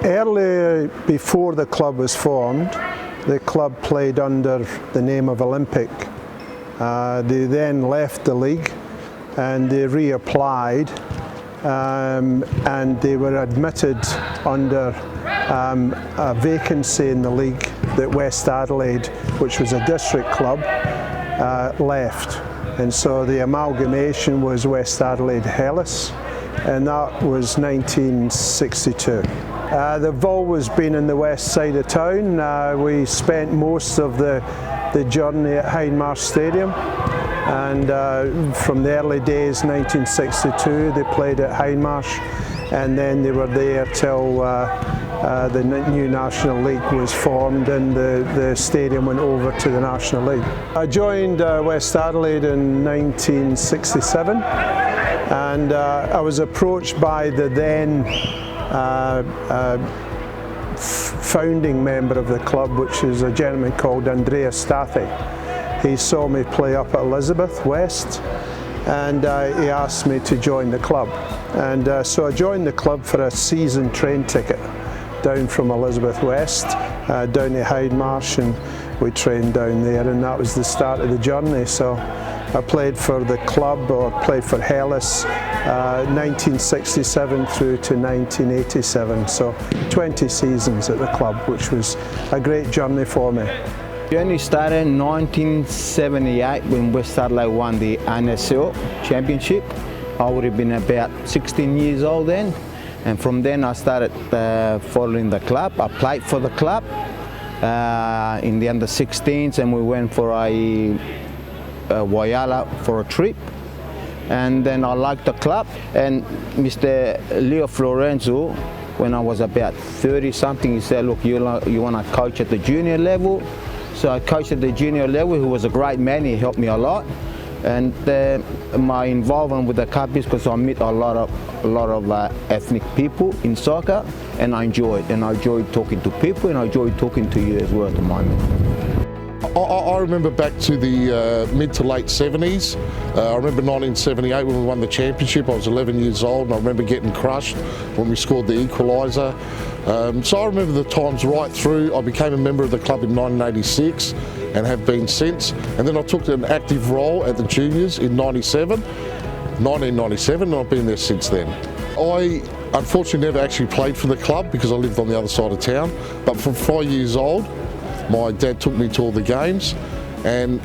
Early, before the club was formed, the club played under the name of Olympic. They then left the league and they reapplied, and they were admitted under a vacancy in the league that West Adelaide, which was a district club, left. And so the amalgamation was West Adelaide Hellas, and that was 1962. They've always been in the west side of town. We spent most of the journey at Hindmarsh Stadium, and from the early days, 1962, they played at Hindmarsh, and then they were there till the new National League was formed and the stadium went over to the National League. I joined West Adelaide in 1967, and I was approached by the then founding member of the club, which is a gentleman called Andrea Stati. He saw me play up at Elizabeth West, and he asked me to join the club. And so I joined the club for a season train ticket down from Elizabeth West down to Hindmarsh, and we trained down there, and that was the start of the journey. So I played for the club, or played for Hellas, 1967 through to 1987, so 20 seasons at the club, which was a great journey for me. The journey started in 1978 when West Adelaide won the NSL Championship. I would have been about 16 years old then, and from then I started following the club. I played for the club in the under-16s, and we went for a Whyalla for a trip, and then I liked the club. And Mr. Leo Florenzo, when I was about 30 something, he said, look, you want to coach at the junior level? So I coached at the junior level. He was a great man, he helped me a lot. And my involvement with the club is because I meet a lot of ethnic people in soccer, and I enjoy it. And I enjoy talking to people, and I enjoy talking to you as well at the moment. I remember back to the mid to late 70s. I remember 1978 when we won the championship. I was 11 years old, and I remember getting crushed when we scored the equaliser. So I remember the times right through. I became a member of the club in 1986 and have been since. And then I took an active role at the juniors in 1997, and I've been there since then. I unfortunately never actually played for the club because I lived on the other side of town, but from 5 years old, my dad took me to all the games, and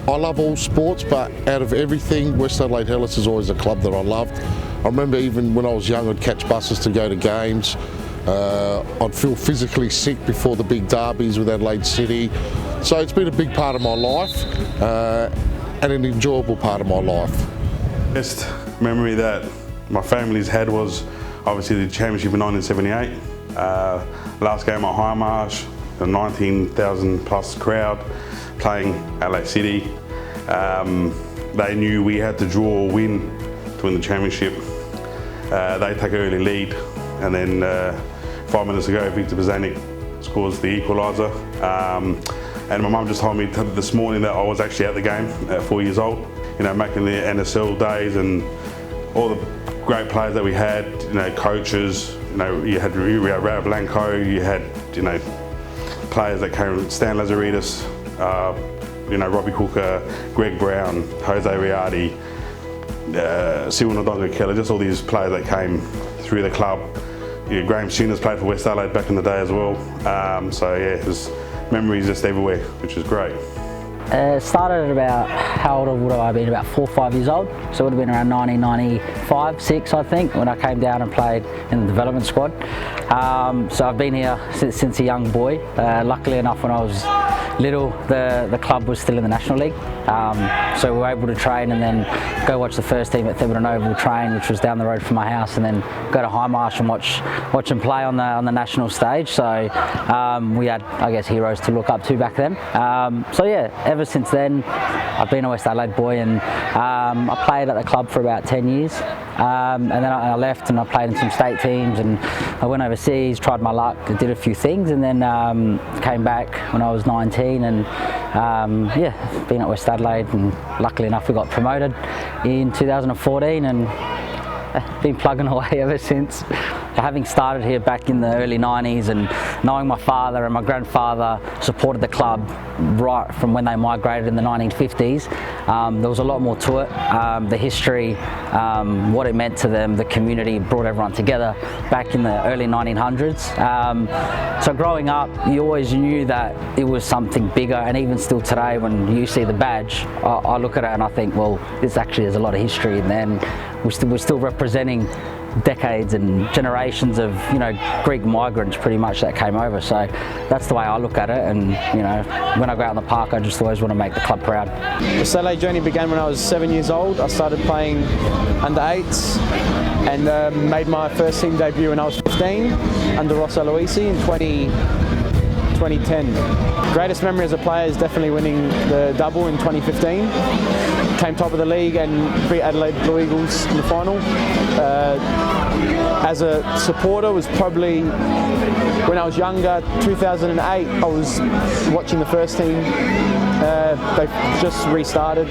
I love all sports, but out of everything, West Adelaide Hellas is always a club that I loved. I remember even when I was young, I'd catch buses to go to games. I'd feel physically sick before the big derbies with Adelaide City. So it's been a big part of my life, and an enjoyable part of my life. Best memory that my family's had was obviously the championship in 1978. Last game at Hindmarsh, a 19,000 plus crowd playing Adelaide City. They knew we had to draw or win to win the championship. They take an early lead, and then 5 minutes ago, Victor Bozanic scores the equaliser. And my mum just told me this morning that I was actually at the game at 4 years old. You know, back in the NSL days, and all the great players that we had, you know, coaches, you know, you had Rav Blanco, you had, you know, players that came, Stan Lazaridis, you know, Robbie Cooker, Greg Brown, Jose Riardi, Cyril Ndonga Keller, just all these players that came through the club. Yeah, Graham Souness played for West Adelaide back in the day as well. So yeah, there's memories just everywhere, which is great. Started at about, how old would I have been, about 4 or 5 years old, so it would have been around 1995, 6 I think, when I came down and played in the development squad. So I've been here since a young boy. Luckily enough, when I was little, the club was still in the National League, so we were able to train and then go watch the first team at Thebarton Oval train, which was down the road from my house, and then go to Hindmarsh and watch them play on the national stage. So we had, I guess, heroes to look up to back then. So yeah, ever since then, I've been a West Adelaide boy, and I played at the club for about 10 years. And then I left and I played in some state teams, and I went overseas, tried my luck, did a few things, and then came back when I was 19, and yeah, been at West Adelaide, and luckily enough we got promoted in 2014, and been plugging away ever since. Having started here back in the early 90s and knowing my father and my grandfather supported the club right from when they migrated in the 1950s, there was a lot more to it. The history, what it meant to them, the community, brought everyone together back in the early 1900s. So growing up, you always knew that it was something bigger, and even still today when you see the badge, I look at it and I think, well, there's a lot of history in there, and we're still representing decades and generations of, you know, Greek migrants pretty much that came over. So that's the way I look at it, and you know, when I go out in the park, I just always want to make the club proud. The Stadelaide journey began when I was 7 years old. I started playing under 8s and made my first team debut when I was 15 under Ross Aloisi in 2010. Greatest memory as a player is definitely winning the double in 2015. Came top of the league and beat Adelaide Blue Eagles in the final. As a supporter, was probably when I was younger, 2008, I was watching the first team. They just restarted.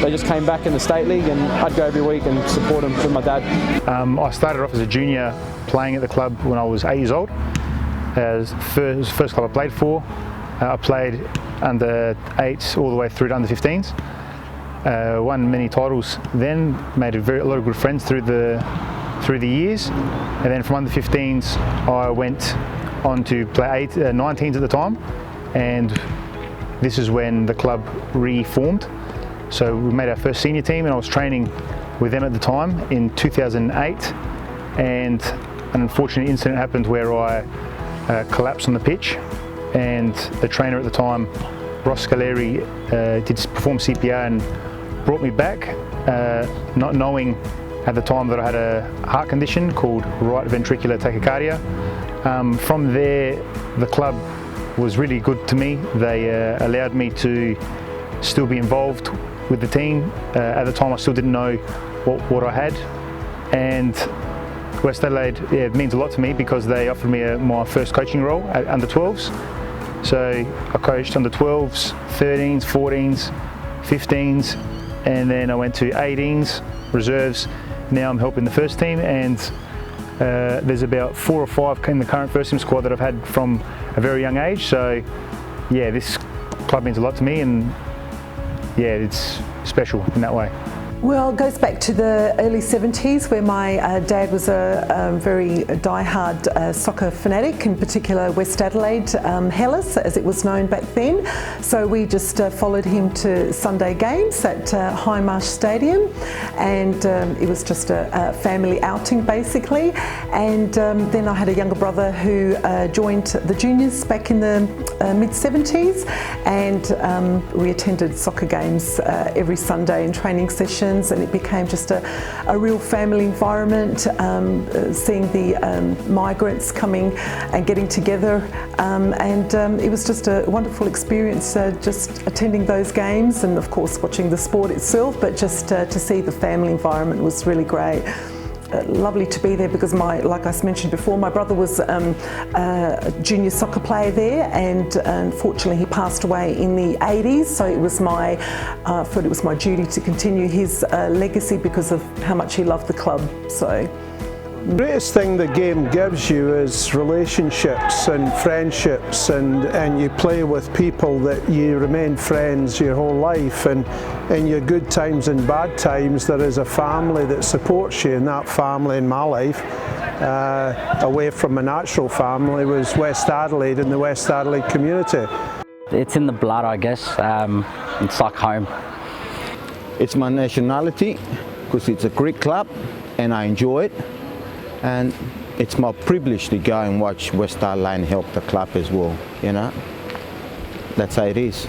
They just came back in the State League, and I'd go every week and support them with my dad. I started off as a junior playing at the club when I was 8 years old. It was the first club I played for. I played under 8s all the way through to under 15s. Won many titles then, made a lot of good friends through the years, and then from under 15s I went on to play 19s at the time, and this is when the club reformed. So we made our first senior team, and I was training with them at the time in 2008, and an unfortunate incident happened where I collapsed on the pitch, and the trainer at the time, Ross Scaleri, did perform CPR and brought me back, not knowing at the time that I had a heart condition called right ventricular tachycardia. From there, the club was really good to me. They allowed me to still be involved with the team. At the time, I still didn't know what I had, and West Adelaide, it means a lot to me because they offered me my first coaching role at under 12s. So I coached under 12s, 13s, 14s, 15s, and then I went to 18s, reserves. Now I'm helping the first team, and there's about 4 or 5 in the current first team squad that I've had from a very young age. So yeah, this club means a lot to me, and yeah, it's special in that way. Well, it goes back to the early 70s where my dad was a very die-hard soccer fanatic, in particular West Adelaide Hellas, as it was known back then. So we just followed him to Sunday games at Highmarsh Stadium, and it was just a family outing basically. And then I had a younger brother who joined the juniors back in the mid-70s, and we attended soccer games every Sunday and training sessions. And it became just a real family environment, seeing the migrants coming and getting together, and it was just a wonderful experience, just attending those games and of course watching the sport itself, but just to see the family environment was really great. Lovely to be there because like I mentioned before, my brother was a junior soccer player there, and unfortunately he passed away in the 80s, so I thought it was my duty to continue his legacy because of how much he loved the club. So. The greatest thing the game gives you is relationships and friendships, and you play with people that you remain friends your whole life, and in your good times and bad times there is a family that supports you, and that family in my life, away from my natural family, was West Adelaide and the West Adelaide community. It's in the blood, I guess. It's like home. It's my nationality because it's a Greek club and I enjoy it. And it's my privilege to go and watch West Adelaide and help the club as well, you know. That's how it is.